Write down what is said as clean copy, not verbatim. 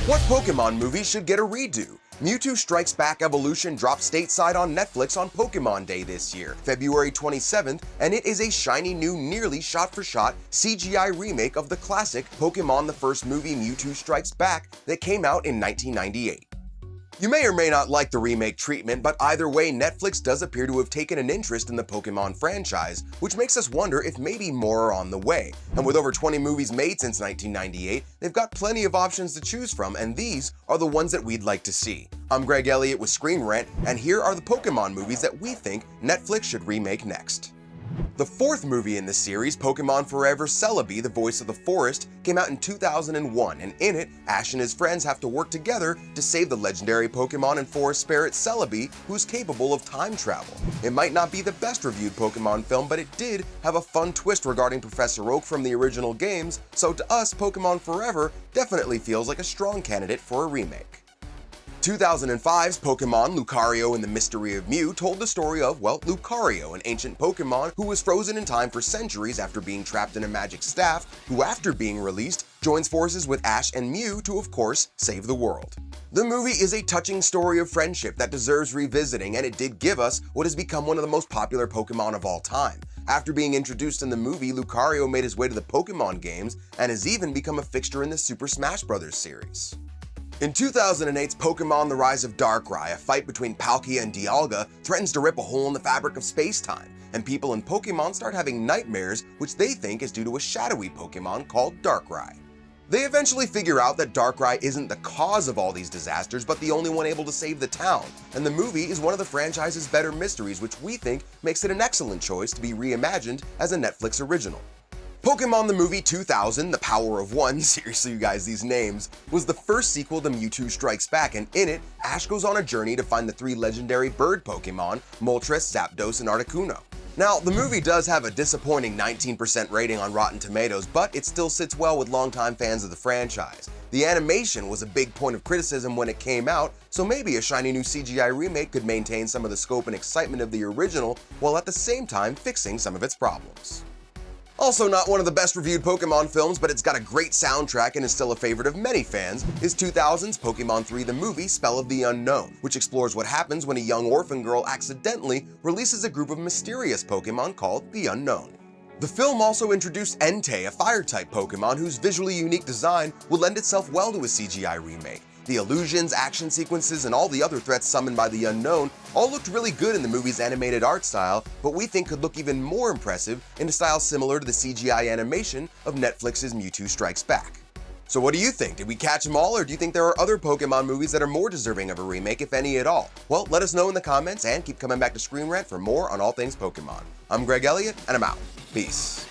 What Pokémon movie should get a redo? Mewtwo Strikes Back Evolution dropped stateside on Netflix on Pokémon Day this year, February 27th, and it is a shiny new nearly shot-for-shot CGI remake of the classic Pokémon the first movie Mewtwo Strikes Back that came out in 1998. You may or may not like the remake treatment, but either way, Netflix does appear to have taken an interest in the Pokémon franchise, which makes us wonder if maybe more are on the way. And with over 20 movies made since 1998, they've got plenty of options to choose from, and these are the ones that we'd like to see. I'm Greg Elliott with Screen Rant, and here are the Pokémon movies that we think Netflix should remake next. The fourth movie in the series, Pokémon Forever Celebi, the Voice of the Forest, came out in 2001, and in it, Ash and his friends have to work together to save the legendary Pokémon and forest spirit Celebi, who's capable of time travel. It might not be the best reviewed Pokémon film, but it did have a fun twist regarding Professor Oak from the original games, so to us, Pokémon Forever definitely feels like a strong candidate for a remake. 2005's Pokémon Lucario and the Mystery of Mew told the story of, well, Lucario, an ancient Pokémon who was frozen in time for centuries after being trapped in a magic staff, who after being released, joins forces with Ash and Mew to, of course, save the world. The movie is a touching story of friendship that deserves revisiting, and it did give us what has become one of the most popular Pokémon of all time. After being introduced in the movie, Lucario made his way to the Pokémon games and has even become a fixture in the Super Smash Bros. Series. In 2008's Pokémon The Rise of Darkrai, a fight between Palkia and Dialga threatens to rip a hole in the fabric of space-time, and people in Pokémon start having nightmares, which they think is due to a shadowy Pokémon called Darkrai. They eventually figure out that Darkrai isn't the cause of all these disasters, but the only one able to save the town, and the movie is one of the franchise's better mysteries, which we think makes it an excellent choice to be reimagined as a Netflix original. Pokémon the Movie 2000, The Power of One, seriously you guys, these names, was the first sequel to Mewtwo Strikes Back, and in it, Ash goes on a journey to find the three legendary bird Pokémon, Moltres, Zapdos, and Articuno. Now, the movie does have a disappointing 19% rating on Rotten Tomatoes, but it still sits well with longtime fans of the franchise. The animation was a big point of criticism when it came out, so maybe a shiny new CGI remake could maintain some of the scope and excitement of the original, while at the same time fixing some of its problems. Also not one of the best reviewed Pokémon films, but it's got a great soundtrack and is still a favorite of many fans, is 2000's Pokémon 3 the Movie Spell of the Unknown, which explores what happens when a young orphan girl accidentally releases a group of mysterious Pokémon called the Unknown. The film also introduced Entei, a Fire-type Pokémon whose visually unique design would lend itself well to a CGI remake. The illusions, action sequences, and all the other threats summoned by the Unknown all looked really good in the movie's animated art style, but we think could look even more impressive in a style similar to the CGI animation of Netflix's Mewtwo Strikes Back. So what do you think? Did we catch them all, or do you think there are other Pokémon movies that are more deserving of a remake, if any at all? Well, let us know in the comments, and keep coming back to Screen Rant for more on all things Pokémon. I'm Greg Elliott, and I'm out. Peace.